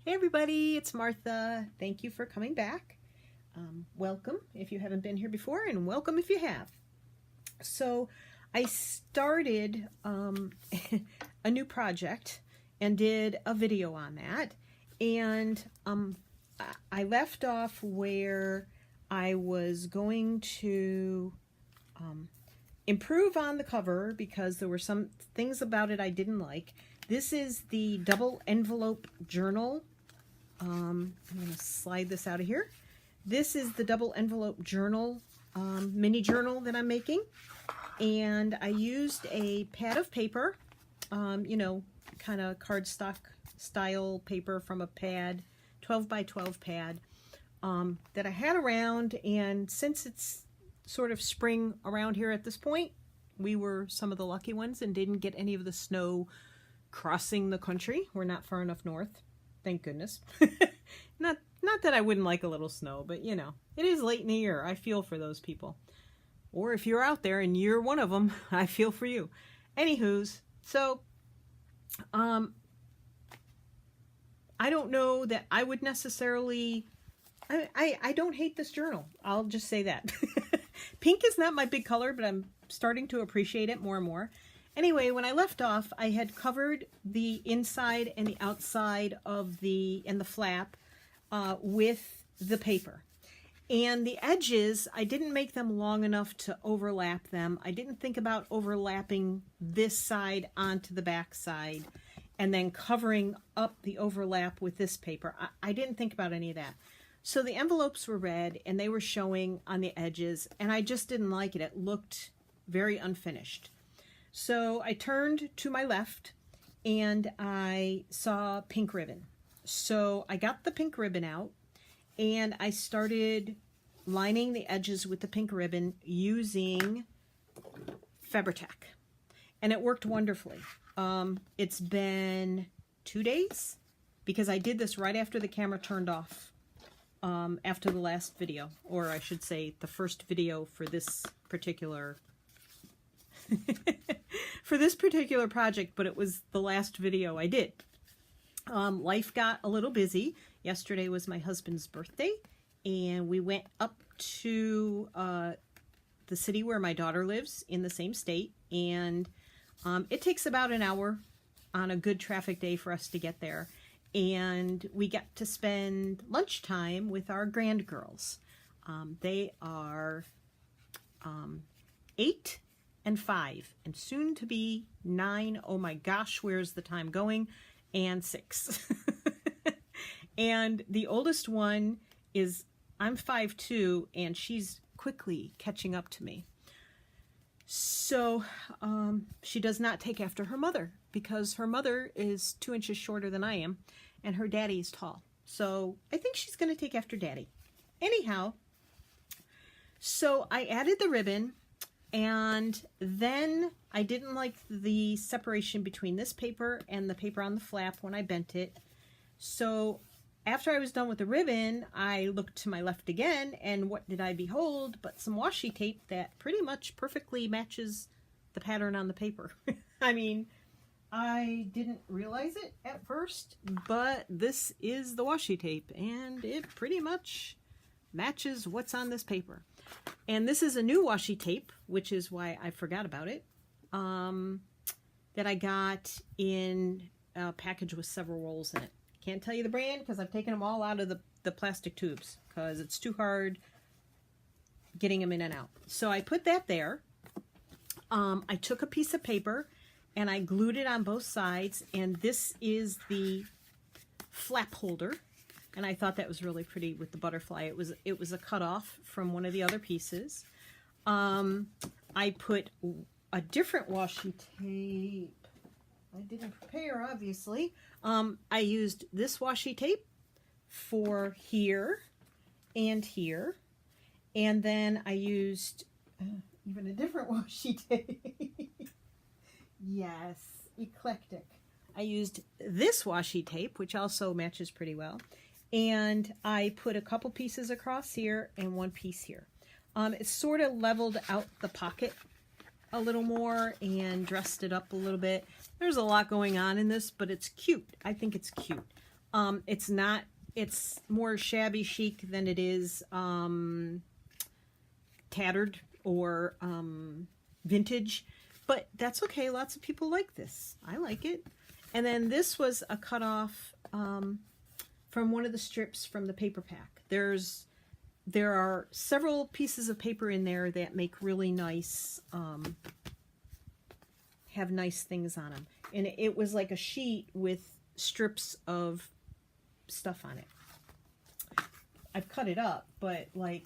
Hey everybody, it's Martha. Thank you for coming back. Welcome if you haven't been here before, and welcome if you have. So I started a new project and did a video on that, and I left off where I was going to improve on the cover because there were some things about it I didn't like. This is the double envelope journal. I'm going to slide this out of here. This is the double envelope journal, mini journal that I'm making. And I used a pad of paper, kind of cardstock style paper from a pad, 12 by 12 pad, that I had around. And since it's sort of spring around here at this point, we were some of the lucky ones and didn't get any of the snow crossing the country. We're not far enough north. Thank goodness. Not that I wouldn't like a little snow, but it is late in the year. I feel for those people. Or if you're out there and you're one of them, I feel for you. Anywho's, so I don't know that I would necessarily, I don't hate this journal. I'll just say that. Pink is not my big color, but I'm starting to appreciate it more and more. Anyway, when I left off, I had covered the inside and the outside of the flap with the paper. And the edges, I didn't make them long enough to overlap them. I didn't think about overlapping this side onto the back side and then covering up the overlap with this paper. I didn't think about any of that. So the envelopes were red and they were showing on the edges, and I just didn't like it. It looked very unfinished. So I turned to my left and I saw pink ribbon. So I got the pink ribbon out and I started lining the edges with the pink ribbon using Fabri-Tac. And it worked wonderfully. It's been 2 days because I did this right after the camera turned off, after the last video, or I should say the first video for this particular for this particular project, but it was the last video I did. Life got a little busy. Yesterday was my husband's birthday, and we went up to the city where my daughter lives in the same state, and it takes about an hour on a good traffic day for us to get there, and we get to spend lunchtime with our grand girls. They are 8 and 5, and soon to be 9. Oh my gosh, where's the time going? And 6. And the oldest one is, I'm 5'2", and she's quickly catching up to me. So she does not take after her mother because her mother is 2 inches shorter than I am, and her daddy is tall. So I think she's going to take after daddy. Anyhow, so I added the ribbon. And then I didn't like the separation between this paper and the paper on the flap when I bent it. So after I was done with the ribbon, I looked to my left again, and what did I behold but some washi tape that pretty much perfectly matches the pattern on the paper. I mean, I didn't realize it at first, but this is the washi tape, and it pretty much matches what's on this paper. And this is a new washi tape, which is why I forgot about it, that I got in a package with several rolls in it. Can't tell you the brand because I've taken them all out of the plastic tubes because it's too hard getting them in and out. So I put that there. I took a piece of paper and I glued it on both sides, and this is the flap holder. And I thought that was really pretty with the butterfly. It was a cutoff from one of the other pieces. I put a different washi tape. I didn't prepare, obviously. I used this washi tape for here and here. And then I used even a different washi tape. Yes, eclectic. I used this washi tape, which also matches pretty well. And I put a couple pieces across here and one piece here. It sort of leveled out the pocket a little more and dressed it up a little bit. There's a lot going on in this, but it's cute. I think it's cute. It's not, it's more shabby chic than it is tattered or vintage, but that's okay. Lots of people like this. I like it. And then this was a cutoff from one of the strips from the paper pack. There are several pieces of paper in there that make really nice, have nice things on them. And it was like a sheet with strips of stuff on it. I've cut it up, but like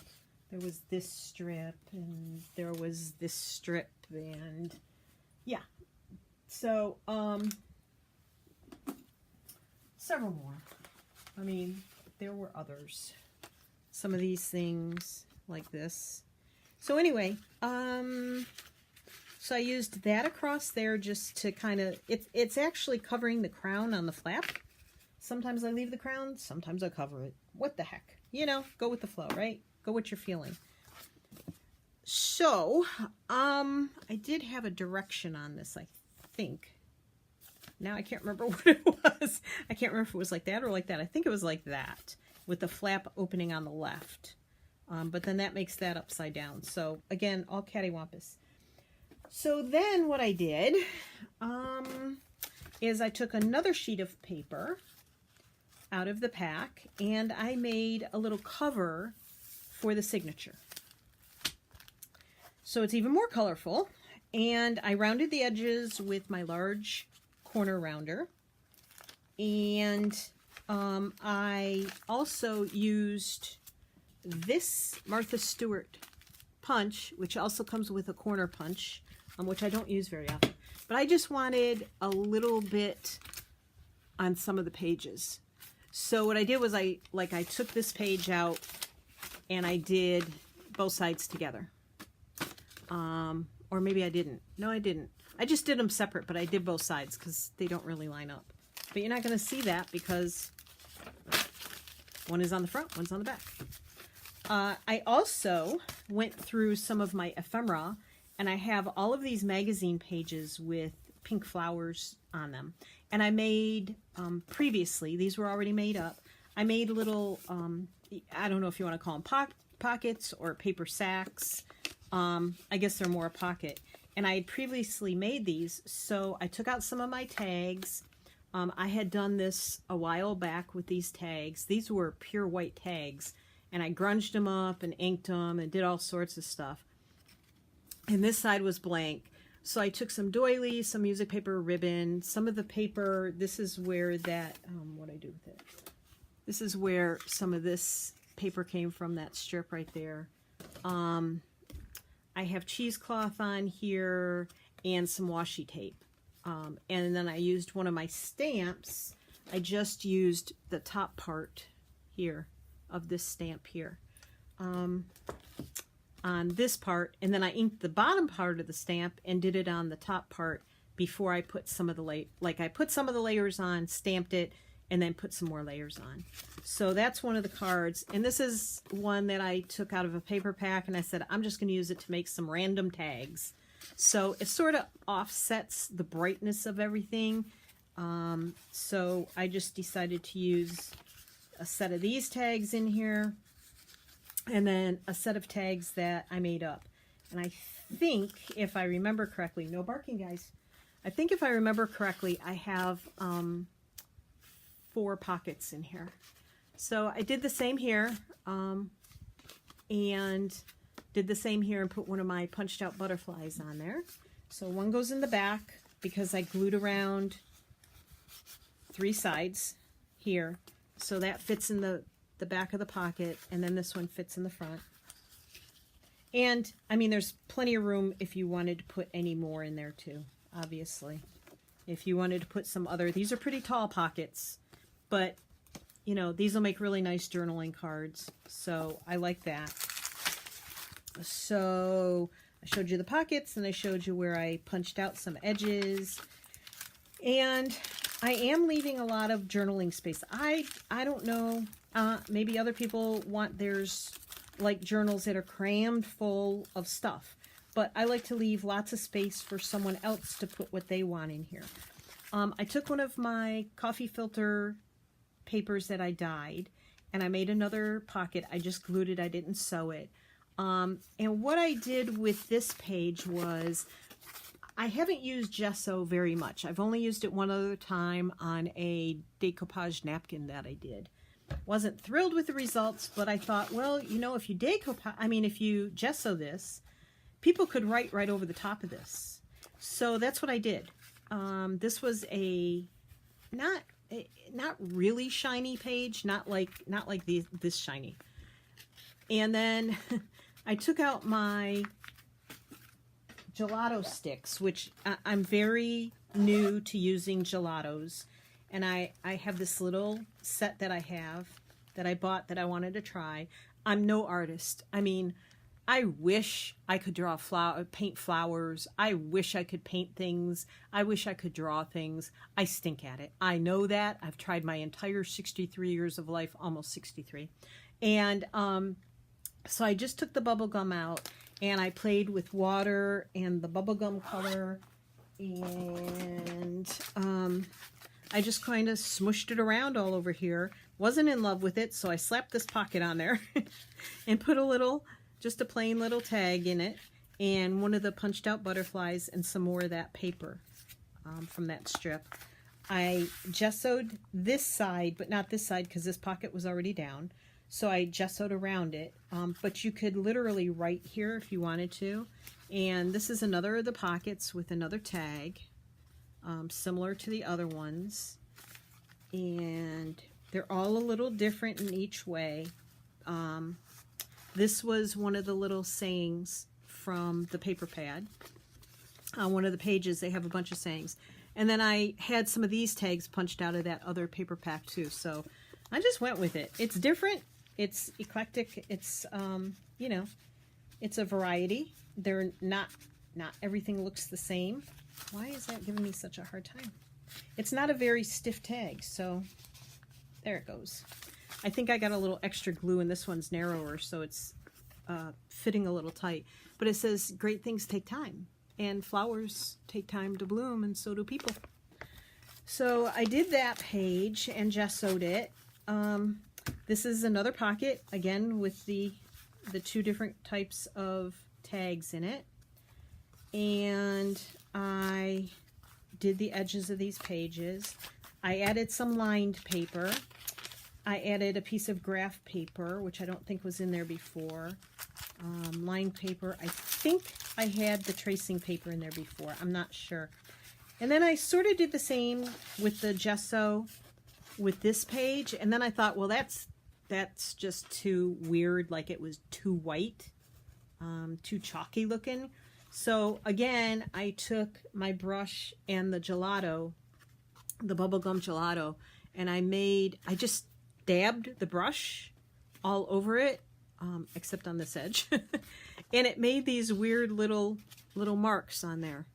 there was this strip and there was this strip and yeah. So, several more. I mean, there were others. Some of these things like this. So anyway, so I used that across there just to kind of, it's actually covering the crown on the flap. Sometimes I leave the crown, sometimes I cover it. What the heck? You know, go with the flow, right? Go what you're feeling. So, I did have a direction on this, I think. Now I can't remember what it was. I can't remember if it was like that or like that. I think it was like that, with the flap opening on the left. But then that makes that upside down. So, again, all cattywampus. So then what I did is I took another sheet of paper out of the pack and I made a little cover for the signature. So it's even more colorful, and I rounded the edges with my large corner rounder, and I also used this Martha Stewart punch, which also comes with a corner punch, which I don't use very often, but I just wanted a little bit on some of the pages. So what I did was I took this page out and I did both sides together. Or maybe I didn't. No, I didn't. I just did them separate, but I did both sides because they don't really line up. But you're not going to see that because one is on the front, one's on the back. I also went through some of my ephemera, and I have all of these magazine pages with pink flowers on them. And I made, previously, these were already made up, I made little, I don't know if you want to call them pockets or paper sacks. I guess they're more a pocket. And I had previously made these, so I took out some of my tags. I had done this a while back with these tags. These were pure white tags, and I grunged them up and inked them and did all sorts of stuff. And this side was blank. So I took some doilies, some music paper ribbon, some of the paper. This is where that, what I do with it. This is where some of this paper came from, that strip right there. I have cheesecloth on here and some washi tape. And then I used one of my stamps. I just used the top part here of this stamp here on this part, and then I inked the bottom part of the stamp and did it on the top part before I put some of the I put some of the layers on, stamped it, and then put some more layers on. So that's one of the cards, and this is one that I took out of a paper pack, and I said I'm just going to use it to make some random tags. So it sort of offsets the brightness of everything. So I just decided to use a set of these tags in here, and then a set of tags that I made up. And I think, if I remember correctly, no barking, guys. I think if I remember correctly, I have 4 pockets in here. So I did the same here, and did the same here and put one of my punched out butterflies on there. So one goes in the back because I glued around 3 sides here. So that fits in the back of the pocket, and then this one fits in the front. And I mean, there's plenty of room if you wanted to put any more in there too, obviously. If you wanted to put some other, these are pretty tall pockets, but you know, these will make really nice journaling cards. So I like that. So I showed you the pockets, and I showed you where I punched out some edges. And I am leaving a lot of journaling space. I don't know. Maybe other people want theirs like journals that are crammed full of stuff. But I like to leave lots of space for someone else to put what they want in here. I took one of my coffee filter papers that I dyed, and I made another pocket. I just glued it. I didn't sew it. And what I did with this page was, I haven't used gesso very much. I've only used it one other time on a decoupage napkin that I did. Wasn't thrilled with the results, but I thought, well, you know, if you if you gesso this, people could write right over the top of this. So that's what I did. This was a not really shiny page, not like this shiny. And then I took out my gelato sticks, which I'm very new to using gelatos. And I have this little set that I bought that I wanted to try. I'm no artist. I mean, I wish I could paint flowers. I wish I could paint things. I wish I could draw things. I stink at it. I know that. I've tried my entire 63 years of life, almost 63. And so I just took the bubble gum out and I played with water and the bubble gum color, and I just kind of smushed it around all over here. Wasn't in love with it, so I slapped this pocket on there and put just a plain little tag in it, and one of the punched out butterflies and some more of that paper from that strip. I gessoed this side, but not this side because this pocket was already down. So I gessoed around it, but you could literally write here if you wanted to. And this is another of the pockets with another tag, similar to the other ones. And they're all a little different in each way. This was one of the little sayings from the paper pad. On one of the pages, they have a bunch of sayings. And then I had some of these tags punched out of that other paper pack too. So I just went with it. It's different. It's eclectic. It's, you know, it's a variety. They're not everything looks the same. Why is that giving me such a hard time? It's not a very stiff tag, so there it goes. I think I got a little extra glue, and this one's narrower, so it's fitting a little tight. But it says, great things take time, and flowers take time to bloom, and so do people. So I did that page and gessoed it. This is another pocket, again, with the two different types of tags in it. And I did the edges of these pages. I added some lined paper. I added a piece of graph paper, which I don't think was in there before. Lined paper. I think I had the tracing paper in there before. I'm not sure. And then I sort of did the same with the gesso with this page. And then I thought, well, that's just too weird. Like it was too white, too chalky looking. So again, I took my brush and the gelato, the bubblegum gelato, and I just dabbed the brush all over it, except on this edge. And it made these weird little marks on there.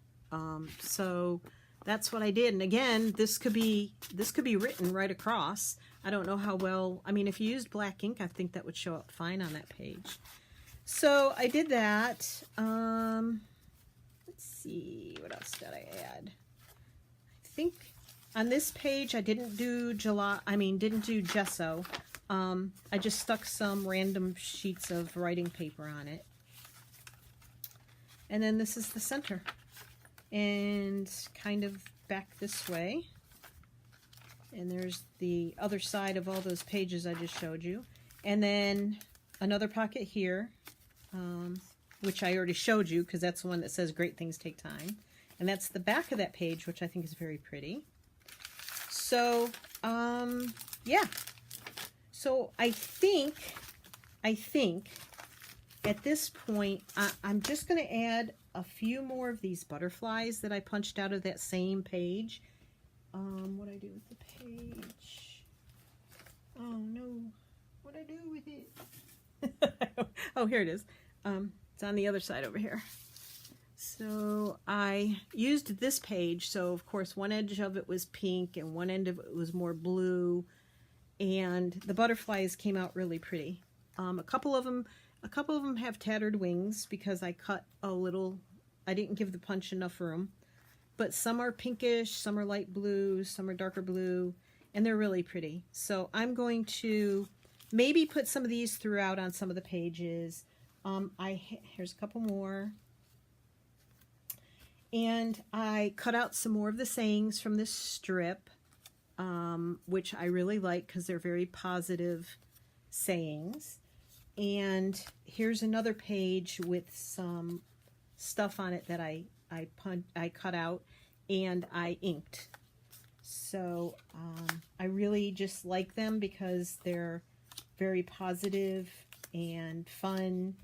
So that's what I did. And again, this could be written right across. I don't know how well, I mean, if you used black ink, I think that would show up fine on that page. So I did that. Let's see, what else did I add? I think on this page I didn't do gesso. I just stuck some random sheets of writing paper on it. And then this is the center. And kind of back this way. And there's the other side of all those pages I just showed you. And then another pocket here, which I already showed you because that's the one that says great things take time. And that's the back of that page, which I think is very pretty. So, yeah. So I think at this point, I'm just going to add a few more of these butterflies that I punched out of that same page. What I do with the page? Oh no, what I do with it? Oh, here it is. It's on the other side over here. So I used this page. So of course, one edge of it was pink and one end of it was more blue, and the butterflies came out really pretty. A couple of them have tattered wings because I cut a little. I didn't give the punch enough room. But some are pinkish, some are light blue, some are darker blue, and they're really pretty. So I'm going to maybe put some of these throughout on some of the pages. Here's a couple more. And I cut out some more of the sayings from this strip, which I really like because they're very positive sayings. And here's another page with some stuff on it that I cut out and I inked. So I really just like them because they're very positive and fun,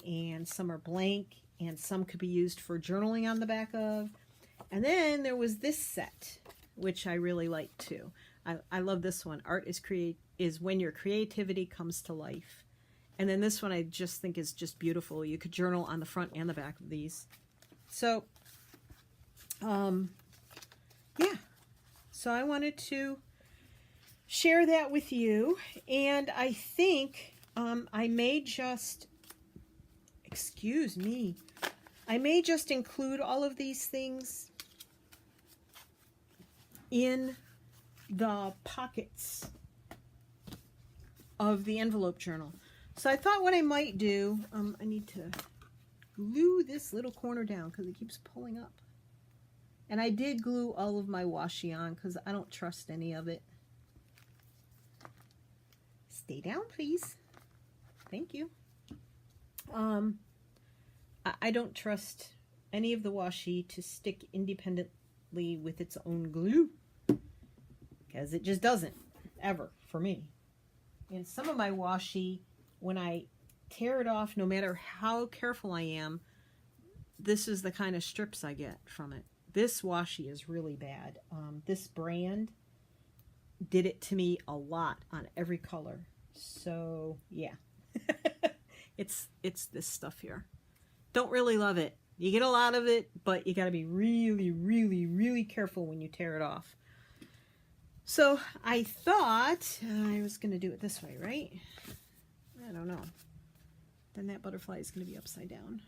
and some are blank, and some could be used for journaling on the back of. And then there was this set, which I really like too. I love this one. Art is when your creativity comes to life. And then this one I just think is just beautiful. You could journal on the front and the back of these. So, yeah. So I wanted to share that with you. And I think I may just, excuse me, I may just include all of these things in the pockets of the envelope journal. So I thought what I might do, I need to glue this little corner down because it keeps pulling up. And I did glue all of my washi on because I don't trust any of it. Stay down, please. Thank you. I don't trust any of the washi to stick independently with its own glue, because it just doesn't, ever, for me. And some of my washi, when I tear it off, no matter how careful I am, this is the kind of strips I get from it. This washi is really bad. This brand did it to me a lot on every color. So, yeah. It's this stuff here. Don't really love it. You get a lot of it, but you got to be really, really, really careful when you tear it off. So I thought I was going to do it this way, right? I don't know. Then that butterfly is going to be upside down.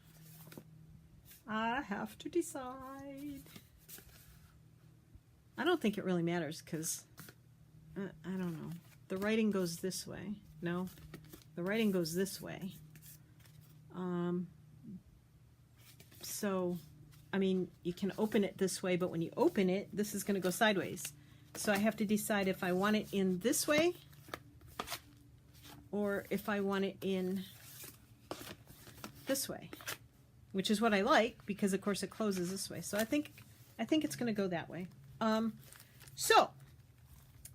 I have to decide. I don't think it really matters because, I don't know. The writing goes this way. No, the writing goes this way. So, I mean, you can open it this way, but when you open it, this is going to go sideways. So I have to decide if I want it in this way or if I want it in this way, which is what I like because, of course, it closes this way. So I think it's going to go that way. So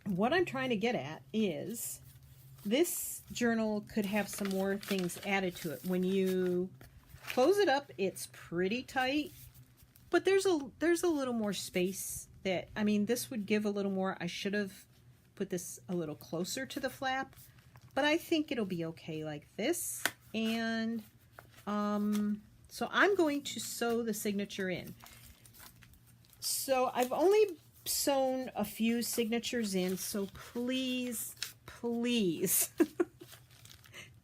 what I'm trying to get at is this journal could have some more things added to it. When you close it up, it's pretty tight, but there's a little more space that, I mean, this would give a little more. I should have put this a little closer to the flap, but I think it'll be okay like this. And so I'm going to sew the signature in. So I've only sewn a few signatures in, so please, please,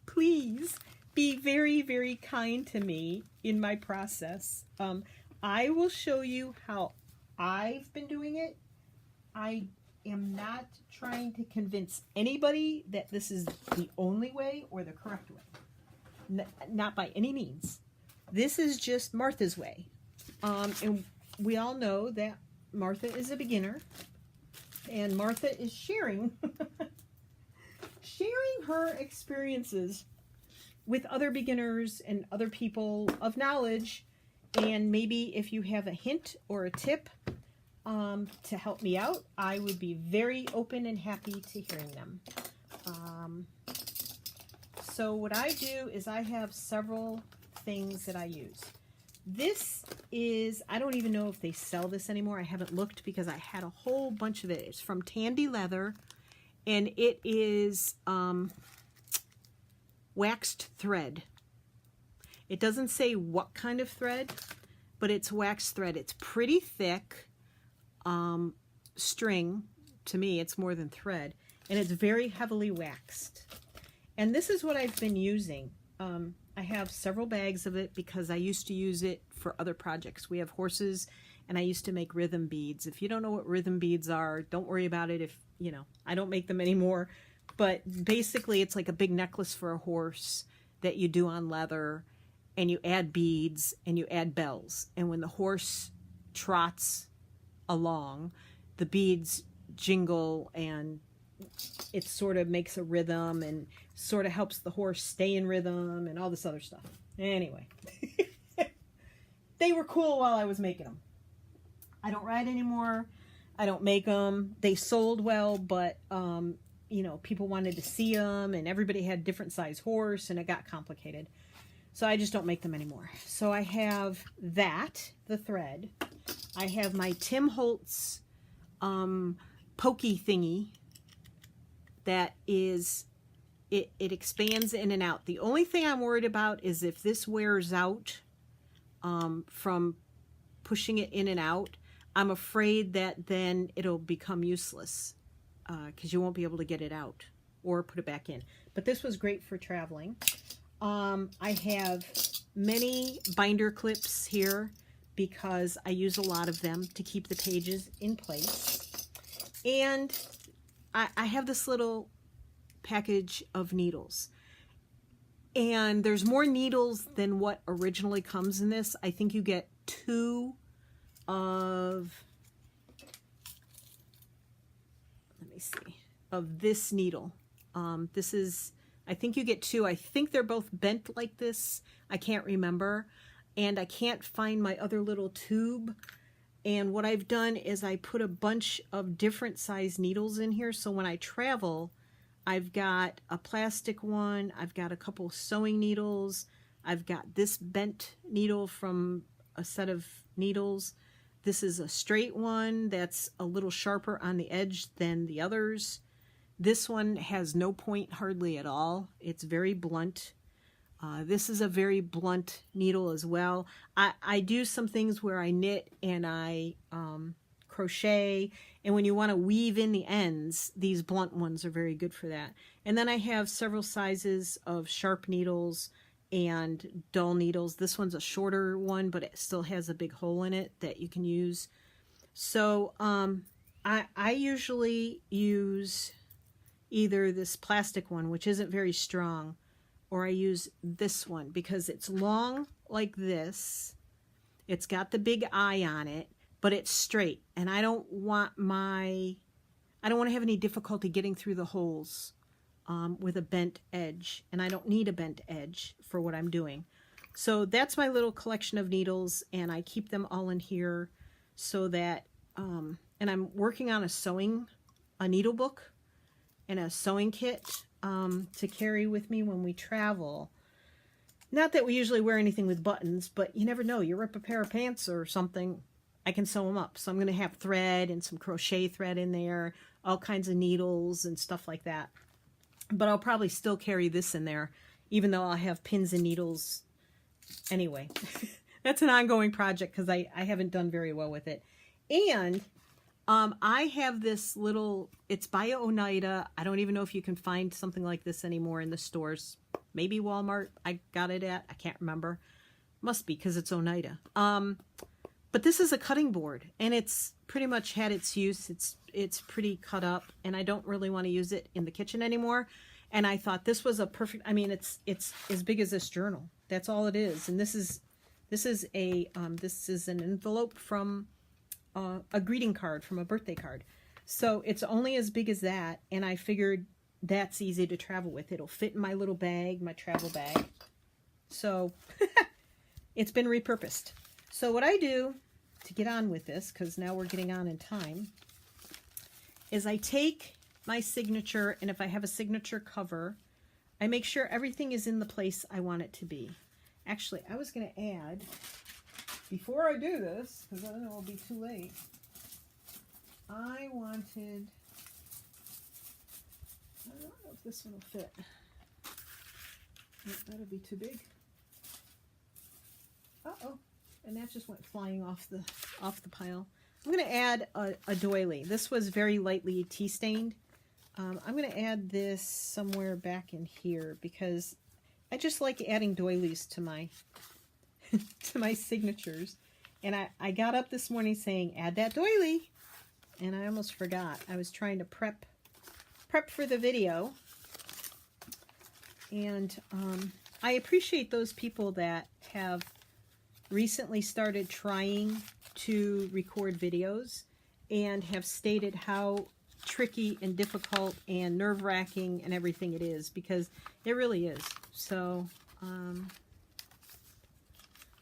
please be very, very kind to me in my process. I will show you how I've been doing it. I am not trying to convince anybody that this is the only way or the correct way. Not by any means. This is just Martha's way. And we all know that Martha is a beginner, and Martha is sharing her experiences with other beginners and other people of knowledge. And maybe if you have a hint or a tip to help me out, I would be very open and happy to hearing them. So what I do is I have several things that I use. This is, I don't even know if they sell this anymore. I haven't looked because I had a whole bunch of it. It's from Tandy Leather, and it is waxed thread. It doesn't say what kind of thread, but it's waxed thread. It's pretty thick string. To me, it's more than thread, and it's very heavily waxed. And this is what I've been using. I have several bags of it because I used to use it for other projects. We have horses and I used to make rhythm beads. If you don't know what rhythm beads are, don't worry about it. If, you know, I don't make them anymore. But basically, it's like a big necklace for a horse that you do on leather, and you add beads and you add bells. And when the horse trots along, the beads jingle, and it sort of makes a rhythm and sort of helps the horse stay in rhythm and all this other stuff. Anyway, they were cool while I was making them. I don't ride anymore. I don't make them. They sold well, but you know, people wanted to see them, and everybody had different size horse, and it got complicated. So I just don't make them anymore. So I have that, the thread. I have my Tim Holtz pokey thingy that is, it expands in and out. The only thing I'm worried about is if this wears out from pushing it in and out, I'm afraid that then it'll become useless because you won't be able to get it out or put it back in. But this was great for traveling. I have many binder clips here because I use a lot of them to keep the pages in place. And I have this little package of needles. And there's more needles than what originally comes in this. I think you get 2 of, let me see, of this needle. This is, I think you get 2. I think they're both bent like this. I can't remember. And I can't find my other little tube. And what I've done is I put a bunch of different size needles in here. So when I travel, I've got a plastic one. I've got a couple sewing needles. I've got this bent needle from a set of needles. This is a straight one that's a little sharper on the edge than the others. This one has no point hardly at all. It's very blunt. This is a very blunt needle as well. I do some things where I knit and I crochet, and when you want to weave in the ends, these blunt ones are very good for that. And then I have several sizes of sharp needles and dull needles. This one's a shorter one, but it still has a big hole in it that you can use. So I usually use either this plastic one, which isn't very strong, or I use this one because it's long like this. It's got the big eye on it, but it's straight. And I don't want to have any difficulty getting through the holes with a bent edge. And I don't need a bent edge for what I'm doing. So that's my little collection of needles, and I keep them all in here so that, and I'm working on a needle book and a sewing kit to carry with me when we travel. Not that we usually wear anything with buttons, but you never know. You rip a pair of pants or something, I can sew them up. So I'm going to have thread and some crochet thread in there, all kinds of needles and stuff like that. But I'll probably still carry this in there, even though I'll have pins and needles anyway. That's an ongoing project because I haven't done very well with it. And I have this little, it's by Oneida. I don't even know if you can find something like this anymore in the stores. Maybe Walmart I got it at. I can't remember. Must be because it's Oneida. But this is a cutting board, and it's pretty much had its use. It's pretty cut up, and I don't really want to use it in the kitchen anymore. And I thought this was a perfect, I mean, it's as big as this journal. That's all it is. And this is an envelope from a greeting card, from a birthday card. So it's only as big as that, and I figured that's easy to travel with. It'll fit in my little bag, my travel bag. So it's been repurposed. So what I do to get on with this, because now we're getting on in time, is I take my signature, and if I have a signature cover, I make sure everything is in the place I want it to be. Actually, I was going to add, before I do this, because I don't know it'll be too late, I don't know if this one will fit. That'll be too big. Uh-oh. And that just went flying off the pile. I'm going to add a doily. This was very lightly tea stained. I'm going to add this somewhere back in here because I just like adding doilies to my to my signatures. And I got up this morning saying, add that doily. And I almost forgot. I was trying to prep for the video. And I appreciate those people that have recently started trying to record videos and have stated how tricky and difficult and nerve-wracking and everything it is, because it really is. So,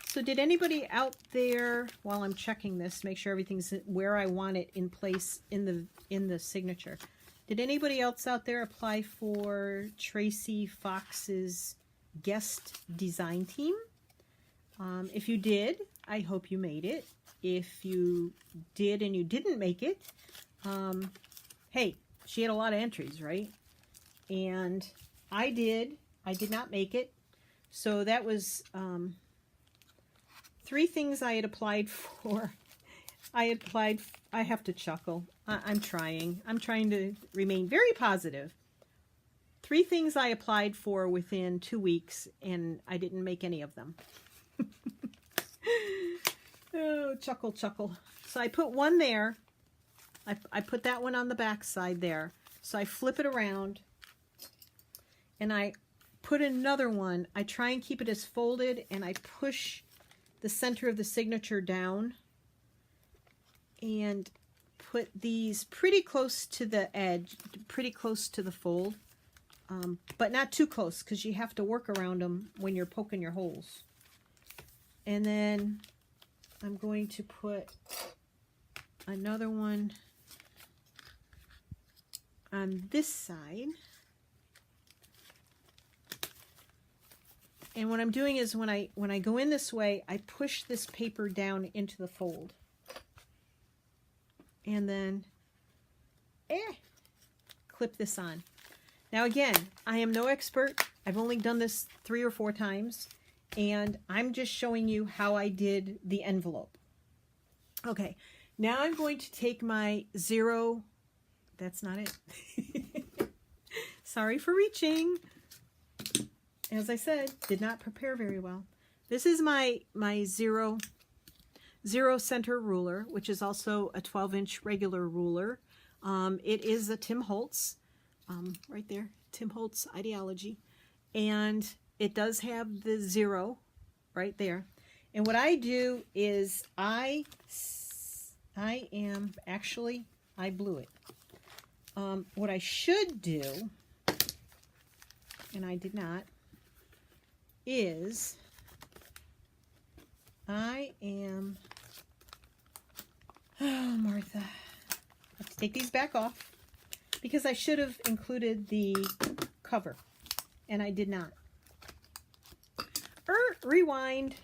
so did anybody out there, while I'm checking this, make sure everything's where I want it in place in the signature? Did anybody else out there apply for Tracy Fox's guest design team? If you did, I hope you made it. If you did and you didn't make it, hey, she had a lot of entries, right? And I did not make it. So that was 3 things I had applied for. I have to chuckle. I'm trying to remain very positive. 3 things I applied for within 2 weeks, and I didn't make any of them. Oh, chuckle, chuckle. So I put one there. I put that one on the back side there. So I flip it around, and I put another one. I try and keep it as folded, and I push the center of the signature down and put these pretty close to the edge, pretty close to the fold, but not too close, because you have to work around them when you're poking your holes. And then I'm going to put another one on this side. And what I'm doing is when I go in this way, I push this paper down into the fold. And then clip this on. Now again, I am no expert. I've only done this 3 or 4 times, and I'm just showing you how I did the envelope. Okay, now I'm going to take my 0. That's not it. Sorry for reaching. As I said, did not prepare very well. This is my zero center ruler, which is also a 12-inch regular ruler. It is a Tim Holtz, right there, Tim Holtz Ideology. And it does have the 0 right there. And what I do is I blew it. What I should do, and I did not, is Martha, I have to take these back off because I should have included the cover, and I did not. Rewind.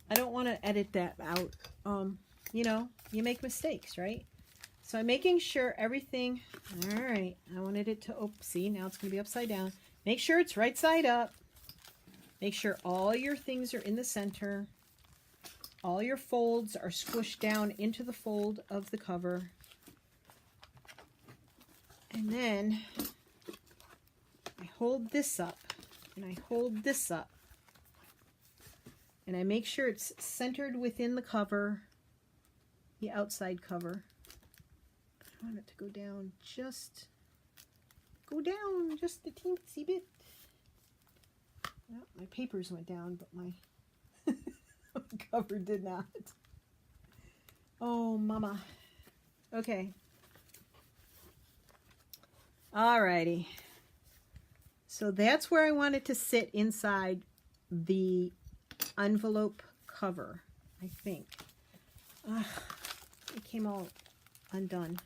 I don't want to edit that out. You know, you make mistakes, right? So I'm making sure everything, all right, I wanted it to, see, now it's going to be upside down. Make sure it's right side up. Make sure all your things are in the center. All your folds are squished down into the fold of the cover. And then I hold this up, and I hold this up. And I make sure it's centered within the cover, the outside cover. I want it to go down just a teensy bit. Well, my papers went down, but my cover did not. Oh, mama. Okay. Alrighty. So that's where I want it to sit inside the envelope cover, I think. It came all undone.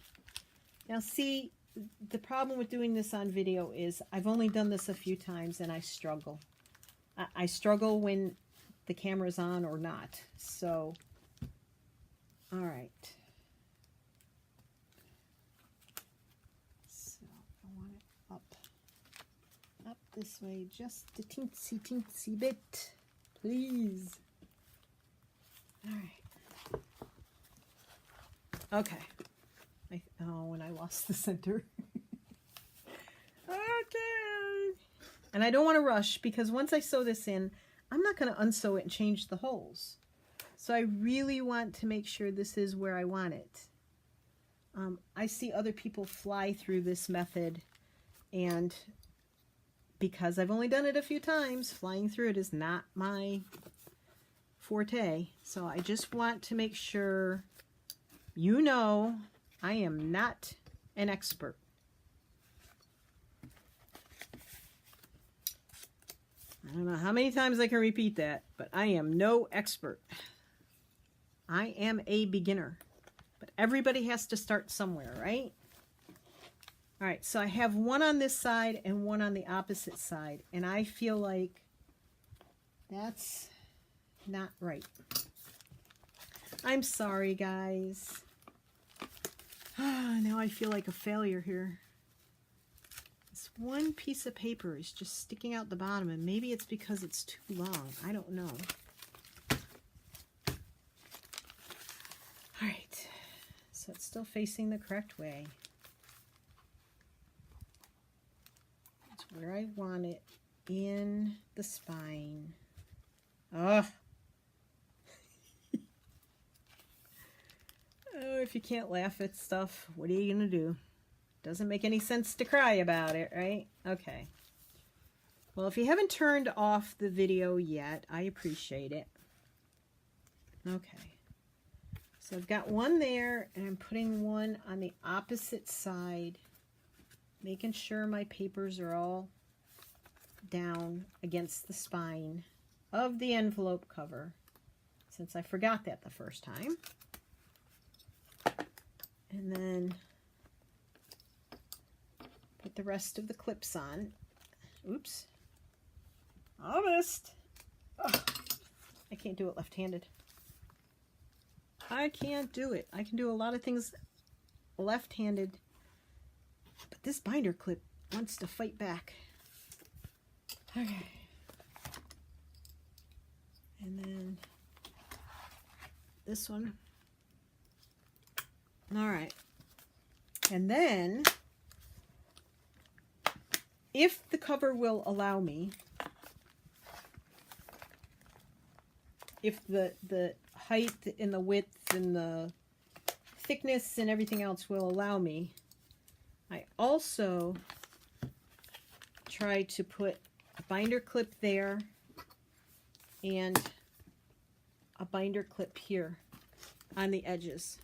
Now see, the problem with doing this on video is I've only done this a few times and I struggle. I struggle when the camera's on or not. So, all right. So I want it up this way, just a teensy bit, please. All right. Okay. When I lost the center. Okay. And I don't want to rush because once I sew this in, I'm not going to unsew it and change the holes. So I really want to make sure this is where I want it. I see other people fly through this method, and because I've only done it a few times, flying through it is not my forte. So I just want to make sure you know I am not an expert. I don't know how many times I can repeat that, but I am no expert. I am a beginner. But everybody has to start somewhere, right? All right, so I have one on this side and one on the opposite side, and I feel like that's not right. I'm sorry, guys. Now I feel like a failure here. This one piece of paper is just sticking out the bottom, and maybe it's because it's too long. I don't know. All right, so it's still facing the correct way. It's where I want it in the spine. Ugh. Oh, if you can't laugh at stuff, what are you going to do? Doesn't make any sense to cry about it, right? Okay. Well, if you haven't turned off the video yet, I appreciate it. Okay. So I've got one there, and I'm putting one on the opposite side, making sure my papers are all down against the spine of the envelope cover, since I forgot that the first time. And then put the rest of the clips on. Oops. Almost. Oh, I can't do it left-handed. I can't do it. I can do a lot of things left-handed, but this binder clip wants to fight back. Okay. And then this one. All right. And then, if the cover will allow me, if the height and the width and the thickness and everything else will allow me, I also try to put a binder clip there and a binder clip here on the edges.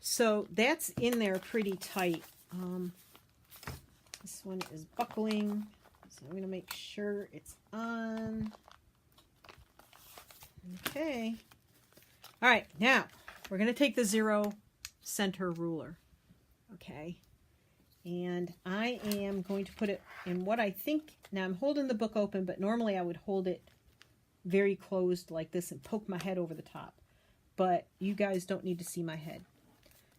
So that's in there pretty tight. This one is buckling, so I'm going to make sure it's on. Okay. All right, now we're going to take the 0 center ruler. Okay. And I am going to put it in what I think, now I'm holding the book open, but normally I would hold it very closed like this and poke my head over the top. But you guys don't need to see my head.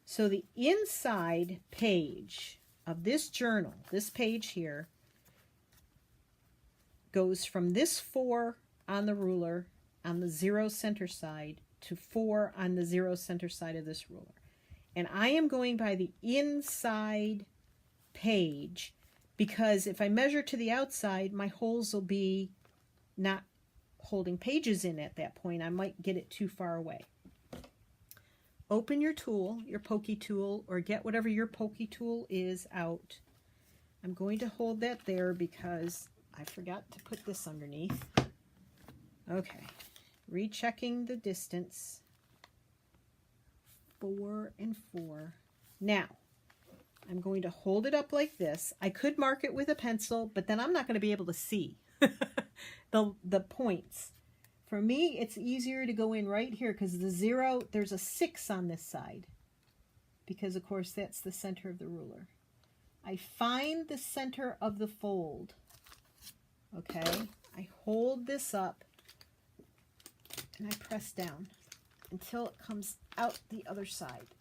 So the inside page of this journal, this page here, goes from this 4 on the ruler on the 0 center side to 4 on the 0 center side of this ruler. And I am going by the inside page because if I measure to the outside, my holes will be not holding pages in at that point. I might get it too far away. Open your tool, your pokey tool, or get whatever your pokey tool is out. I'm going to hold that there because I forgot to put this underneath. Okay, rechecking the distance. 4 and 4. Now, I'm going to hold it up like this. I could mark it with a pencil, but then I'm not going to be able to see the points. For me, it's easier to go in right here because the 0, there's a 6 on this side because, of course, that's the center of the ruler. I find the center of the fold, okay? I hold this up and I press down until it comes out the other side.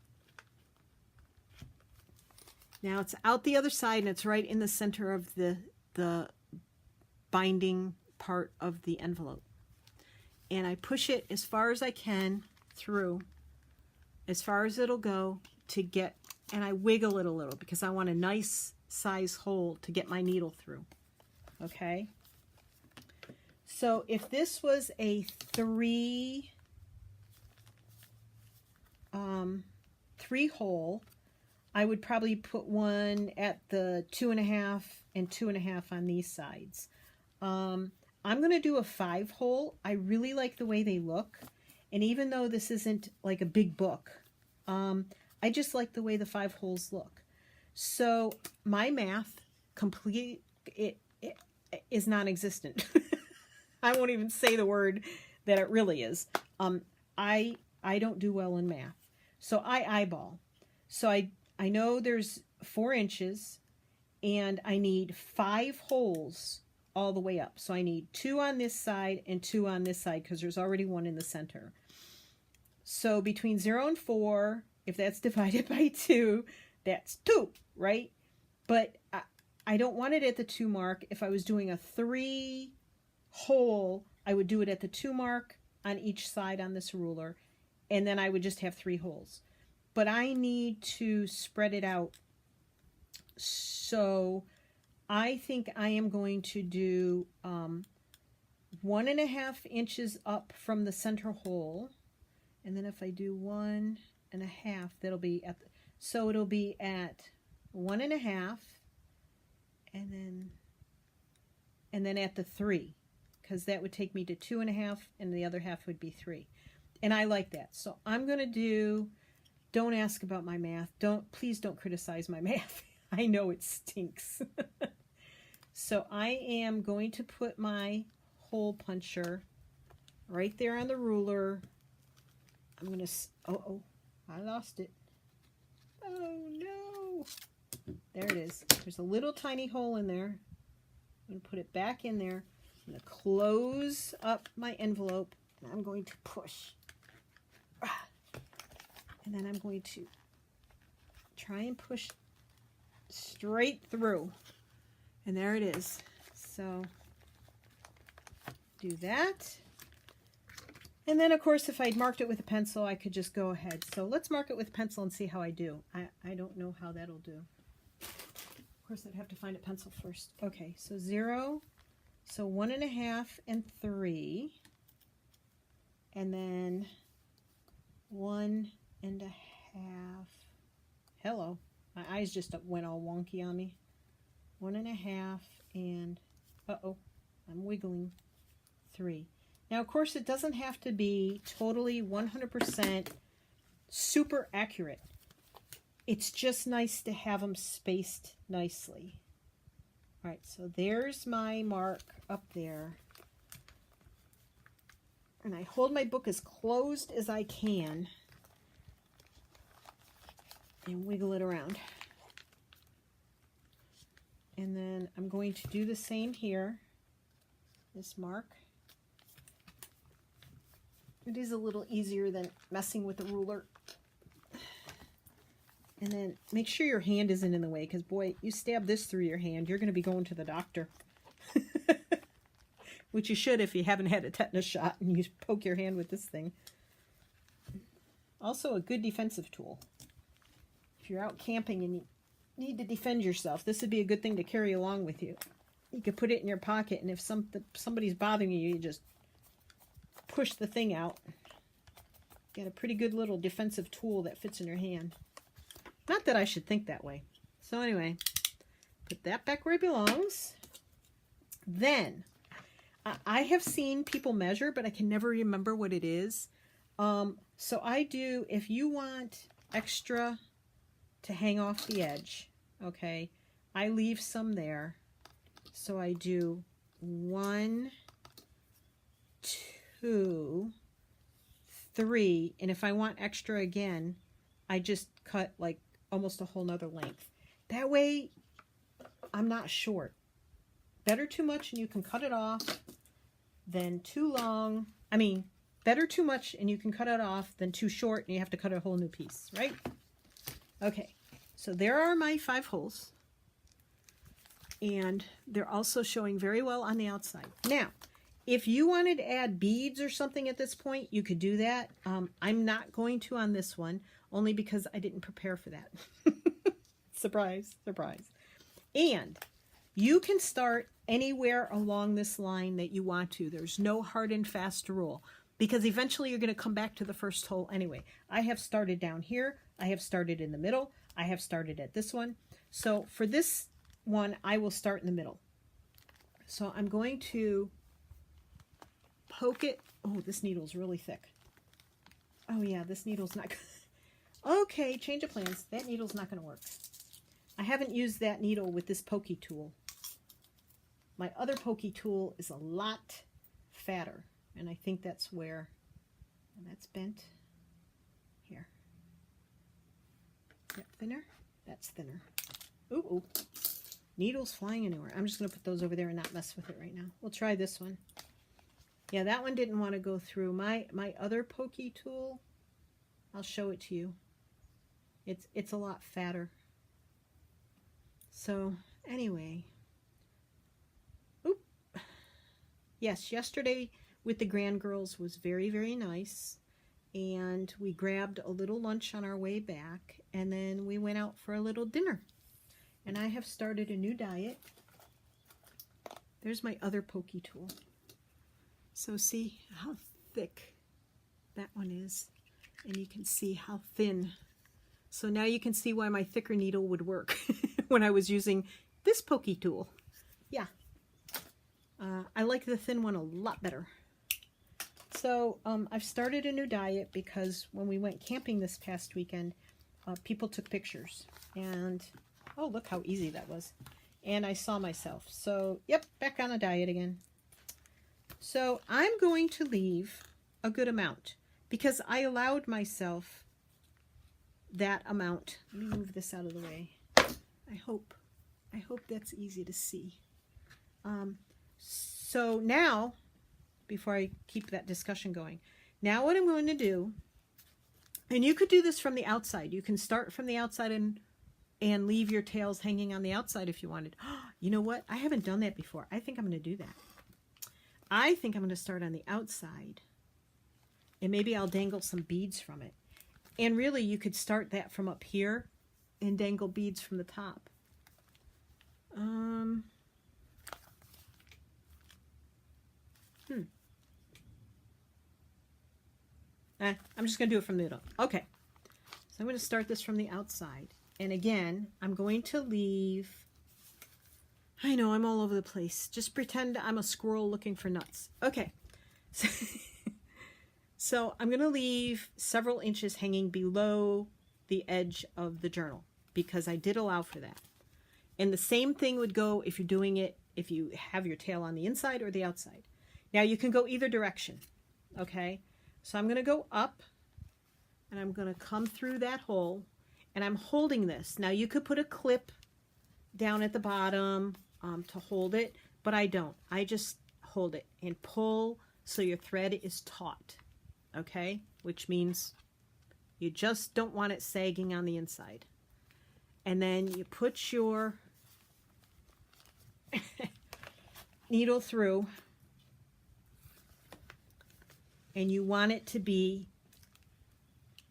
Now it's out the other side and it's right in the center of the binding part of the envelope. And I push it as far as I can through, as far as it'll go to get, and I wiggle it a little because I want a nice size hole to get my needle through. Okay? So if this was a 3 3 hole, I would probably put one at the 2.5 and 2.5 on these sides. I'm going to do a 5 hole. I really like the way they look. And even though this isn't like a big book, I just like the way the 5 holes look. So my math it is non-existent. I won't even say the word that it really is. I don't do well in math. So I eyeball. So I know there's 4 inches and I need 5 holes all the way up. So I need 2 on this side and 2 on this side because there's already one in the center. So between 0 and 4, if that's divided by 2, that's 2, right? But I don't want it at the 2 mark. If I was doing a 3 hole, I would do it at the 2 mark on each side on this ruler, and then I would just have 3 holes. But I need to spread it out. So I think I am going to do 1.5 inches up from the center hole. And then if I do 1.5, that'll be at so it'll be at 1.5, and then at the 3, because that would take me to 2.5, and the other half would be 3. And I like that. So I'm gonna do. Don't ask about my math. Please don't criticize my math. I know it stinks. So I am going to put my hole puncher right there on the ruler. I'm going to, I lost it. Oh no. There it is. There's a little tiny hole in there. I'm going to put it back in there. I'm going to close up my envelope, and I'm going to push. And then I'm going to try and push straight through. And there it is. So do that. And then, of course, if I'd marked it with a pencil, I could just go ahead. So let's mark it with a pencil and see how I do. I don't know how that'll do. Of course, I'd have to find a pencil first. Okay, so 0. So 1.5 and 3. And then 1.5. Hello. My eyes just went all wonky on me. 1.5 and, I'm wiggling, 3. Now, of course, it doesn't have to be totally 100% super accurate. It's just nice to have them spaced nicely. All right, so there's my mark up there. And I hold my book as closed as I can and wiggle it around. And then I'm going to do the same here, this mark. It is a little easier than messing with the ruler. And then make sure your hand isn't in the way, because boy, you stab this through your hand, you're going to be going to the doctor. Which you should if you haven't had a tetanus shot and you poke your hand with this thing. Also a good defensive tool. If you're out camping and you need to defend yourself, this would be a good thing to carry along with you. You could put it in your pocket, and if somebody's bothering you, you just push the thing out. Got a pretty good little defensive tool that fits in your hand. Not that I should think that way. So anyway, put that back where it belongs. Then, I have seen people measure, but I can never remember what it is. So I do, if you want extra to hang off the edge, okay, I leave some there. So I do 1, 2, 3, and if I want extra again, I just cut like almost a whole nother length. That way, I'm not short. Better too much and you can cut it off than too long. I mean, better too much and you can cut it off than too short and you have to cut a whole new piece, right? Okay, so there are my 5 holes. And they're also showing very well on the outside. Now, if you wanted to add beads or something at this point, you could do that. I'm not going to on this one, only because I didn't prepare for that. Surprise, surprise. And you can start anywhere along this line that you want to. There's no hard and fast rule. because eventually you're going to come back to the first hole anyway. I have started down here. I have started in the middle. I have started at this one. So for this one, I will start in the middle. So I'm going to poke it. Oh, this needle's really thick. Oh yeah, this needle's not good. Okay, change of plans. That needle's not going to work. I haven't used that needle with this pokey tool. My other pokey tool is a lot fatter, and I think that's where, and that's bent. Here. Is that thinner? That's thinner. Ooh, ooh. Needles flying anywhere. I'm just going to put those over there and not mess with it right now. We'll try this one. Yeah, that one didn't want to go through. My other pokey tool, I'll show it to you. It's a lot fatter. So anyway, oop. Yes, yesterday with the Grand Girls was very, very nice. And we grabbed a little lunch on our way back, and then we went out for a little dinner. And I have started a new diet. There's my other pokey tool. So see how thick that one is, and you can see how thin. So now you can see why my thicker needle would work when I was using this pokey tool. Yeah, I like the thin one a lot better. So I've started a new diet because when we went camping this past weekend, people took pictures, and oh, look how easy that was. And I saw myself. So, yep, back on a diet again. So I'm going to leave a good amount because I allowed myself that amount. Let me move this out of the way. I hope that's easy to see. So now, before I keep that discussion going, now what I'm going to do, and you could do this from the outside. You can start from the outside and leave your tails hanging on the outside if you wanted. You know what? I haven't done that before. I think I'm going to do that. I think I'm going to start on the outside, and maybe I'll dangle some beads from it. And really, you could start that from up here and dangle beads from the top. I'm just going to do it from the middle. Okay. So I'm going to start this from the outside. And again, I'm going to leave... I know, I'm all over the place. Just pretend I'm a squirrel looking for nuts. Okay. So I'm going to leave several inches hanging below the edge of the journal because I did allow for that. And the same thing would go if you're doing it, if you have your tail on the inside or the outside. Now you can go either direction. Okay. So I'm going to go up and I'm going to come through that hole and I'm holding this. Now you could put a clip down at the bottom to hold it, but I don't. I just hold it and pull so your thread is taut, okay? Which means you just don't want it sagging on the inside. And then you put your needle through, and you want it to be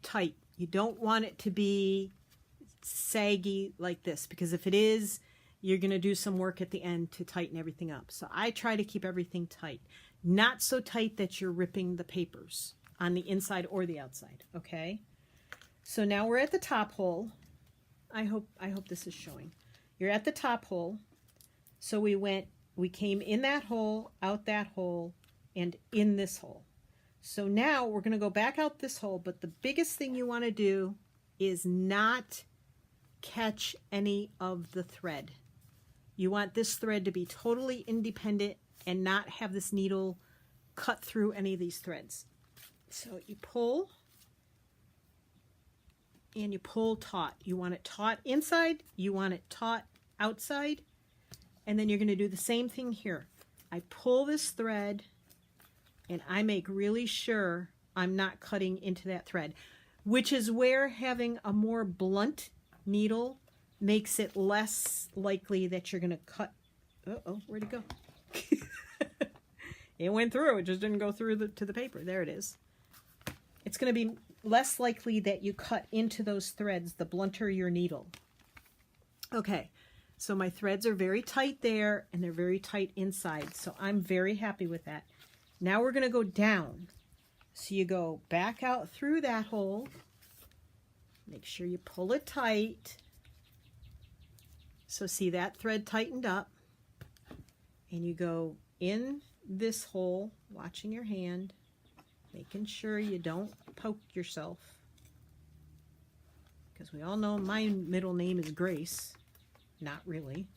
tight. You don't want it to be saggy like this, because if it is, you're going to do some work at the end to tighten everything up. So I try to keep everything tight. Not so tight that you're ripping the papers on the inside or the outside, okay? So now we're at the top hole. I hope this is showing. You're at the top hole. So we came in that hole, out that hole, and in this hole. So now we're going to go back out this hole, but the biggest thing you want to do is not catch any of the thread. You want this thread to be totally independent and not have this needle cut through any of these threads. So you pull and you pull taut. You want it taut inside, you want it taut outside, and then you're going to do the same thing here. I pull this thread and I make really sure I'm not cutting into that thread, which is where having a more blunt needle makes it less likely that you're going to cut. Uh-oh, where'd it go? It went through. It just didn't go through to the paper. There it is. It's going to be less likely that you cut into those threads the blunter your needle. Okay, so my threads are very tight there, and they're very tight inside, so I'm very happy with that. Now we're going to go down, So you go back out through that hole. Make sure you pull it tight. So see that thread tightened up. And you go in this hole, watching your hand, making sure you don't poke yourself. Because we all know my middle name is Grace. Not really.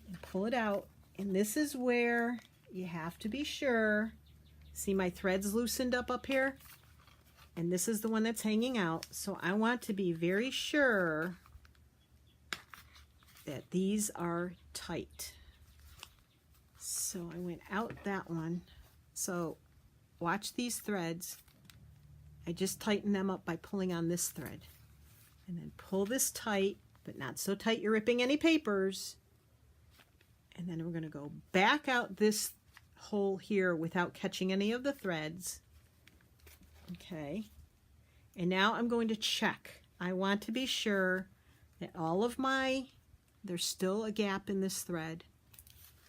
And pull it out. And this is where you have to be sure. See, my thread's loosened up here? And this is the one that's hanging out. So I want to be very sure that these are tight. So I went out that one. So watch these threads. I just tighten them up by pulling on this thread. And then pull this tight, but not so tight you're ripping any papers. And then we're going to go back out this hole here without catching any of the threads. Okay. And now I'm going to check. I want to be sure that all of there's still a gap in this thread.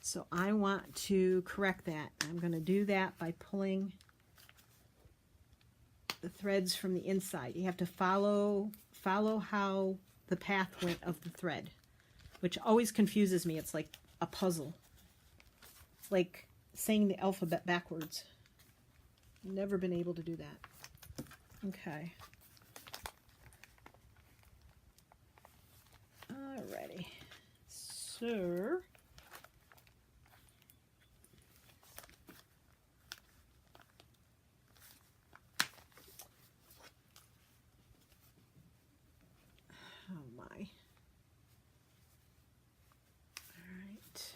So I want to correct that. I'm going to do that by pulling the threads from the inside. You have to follow how the path went of the thread, which always confuses me. It's like a puzzle. It's like saying the alphabet backwards. Never been able to do that. Okay. Alrighty. So oh my. All right.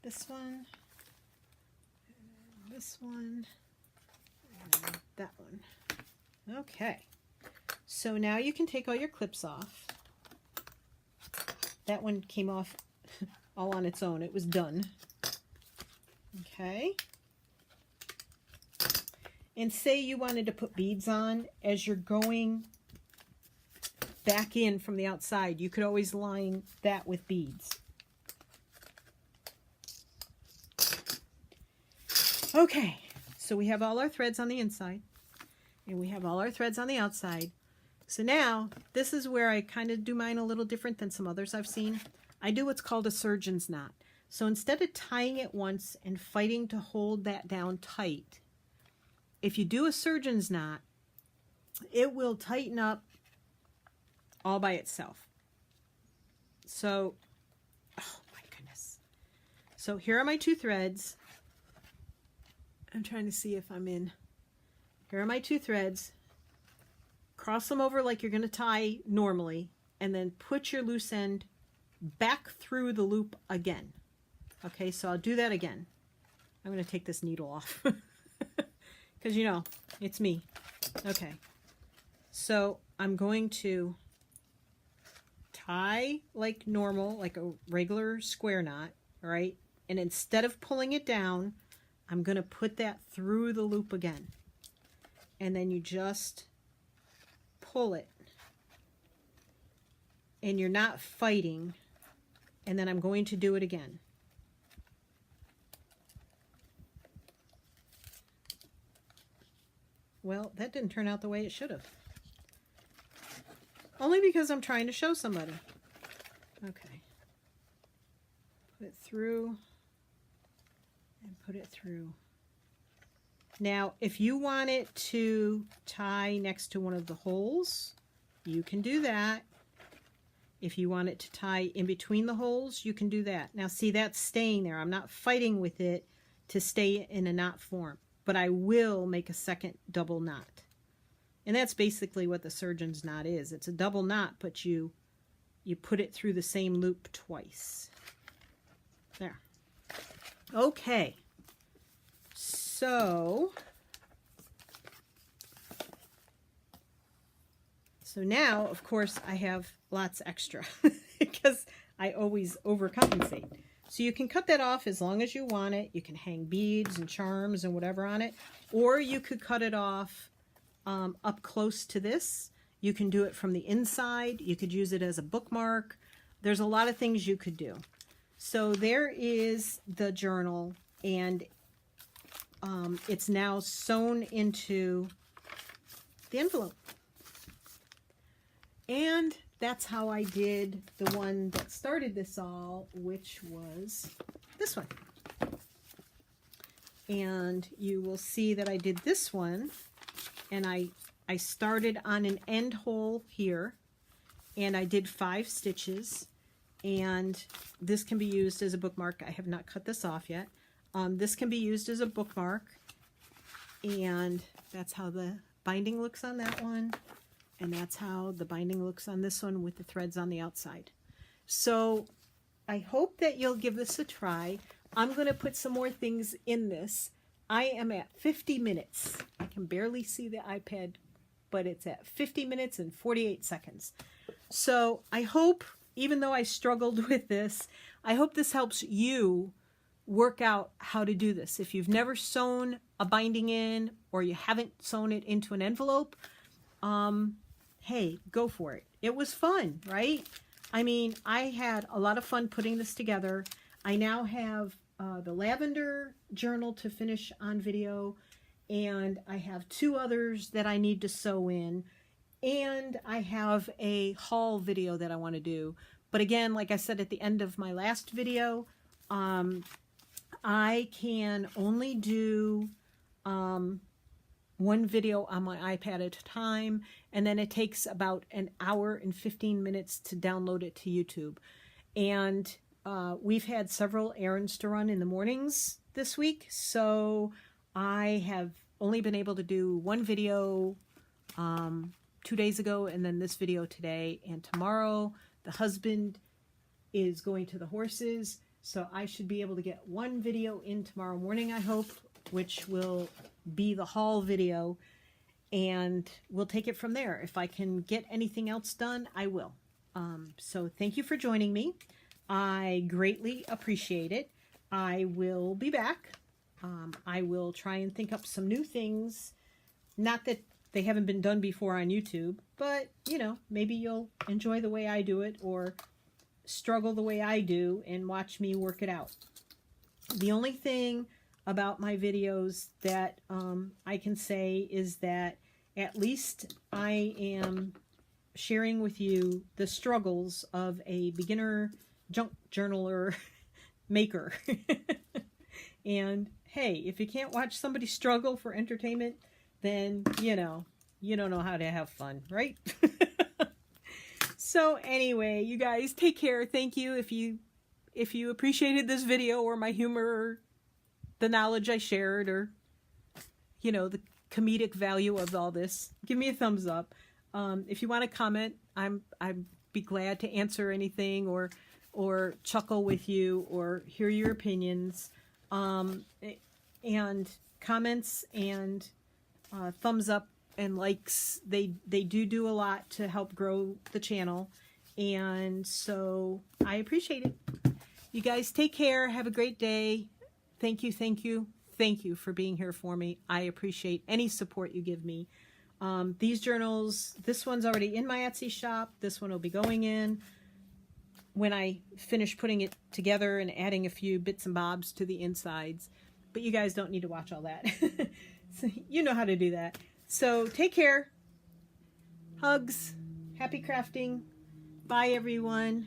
This one, this one, and that one. Okay, so now you can take all your clips off. That one came off all on its own. It was done. Okay. And say you wanted to put beads on as you're going back in from the outside. You could always line that with beads. Okay, so we have all our threads on the inside and we have all our threads on the outside. So now this is where I kind of do mine a little different than some others I've seen. I do what's called a surgeon's knot. So instead of tying it once and fighting to hold that down tight, if you do a surgeon's knot, it will tighten up all by itself. So, oh my goodness. So here are my two threads. I'm trying to see if I'm in. Here are my two threads. Cross them over like you're going to tie normally, and then put your loose end back through the loop again. Okay, so I'll do that again. I'm going to take this needle off because, you know, it's me. Okay, so I'm going to tie like normal, like a regular square knot, all right? And instead of pulling it down, I'm going to put that through the loop again. And then you just pull it. And you're not fighting. And then I'm going to do it again. Well, that didn't turn out the way it should have. Only because I'm trying to show somebody. Okay. Put it through. And put it through. Now, if you want it to tie next to one of the holes, you can do that. If you want it to tie in between the holes, you can do that. Now, see, that's staying there. I'm not fighting with it to stay in a knot form, but I will make a second double knot. And that's basically what the surgeon's knot is. It's a double knot, but you put it through the same loop twice. There. Okay, so now, of course, I have lots extra because I always overcompensate. So you can cut that off as long as you want it. You can hang beads and charms and whatever on it, or you could cut it off up close to this You can do it from the inside. You could use it as a bookmark. There's a lot of things you could do. So there is the journal, and it's now sewn into the envelope. And that's how I did the one that started this all, which was this one. And you will see that I did this one, and I started on an end hole here, and I did 5 stitches, and this can be used as a bookmark. I have not cut this off yet. This can be used as a bookmark, and that's how the binding looks on that one, and that's how the binding looks on this one with the threads on the outside. So I hope that you'll give this a try. I'm going to put some more things in this. I am at 50 minutes. I can barely see the iPad, but it's at 50 minutes and 48 seconds. So I hope, even though I struggled with this, I hope this helps you work out how to do this. If you've never sewn a binding in, or you haven't sewn it into an envelope, hey, go for it. It was fun, right? I mean, I had a lot of fun putting this together. I now have the lavender journal to finish on video, and I have 2 others that I need to sew in, and I have a haul video that I want to do. But again, like I said at the end of my last video, I can only do 1 video on my iPad at a time, and then it takes about an hour and 15 minutes to download it to YouTube. And we've had several errands to run in the mornings this week, so I have only been able to do 1 video 2 days ago, and then this video today. And tomorrow the husband is going to the horses, so I should be able to get 1 video in tomorrow morning, I hope, which will be the haul video, and we'll take it from there. If I can get anything else done, I will. So thank you for joining me. I greatly appreciate it. I will be back. I will try and think up some new things. Not that they haven't been done before on YouTube, but, you know, maybe you'll enjoy the way I do it, or struggle the way I do and watch me work it out. The only thing about my videos that I can say is that at least I am sharing with you the struggles of a beginner junk journaler maker. And hey, if you can't watch somebody struggle for entertainment, then, you know, you don't know how to have fun, right? So anyway, you guys take care. Thank you if you appreciated this video, or my humor, or the knowledge I shared, or, you know, the comedic value of all this. Give me a thumbs up. If you want to comment, I'd be glad to answer anything, or chuckle with you, or hear your opinions. And comments and thumbs up and likes, they do a lot to help grow the channel, and so I appreciate it. You guys take care. Have a great day. Thank you for being here for me. I appreciate any support you give me. These journals, this one's already in my Etsy shop. This one will be going in when I finish putting it together and adding a few bits and bobs to the insides. But you guys don't need to watch all that. So you know how to do that. So take care. Hugs. Happy crafting. Bye, everyone.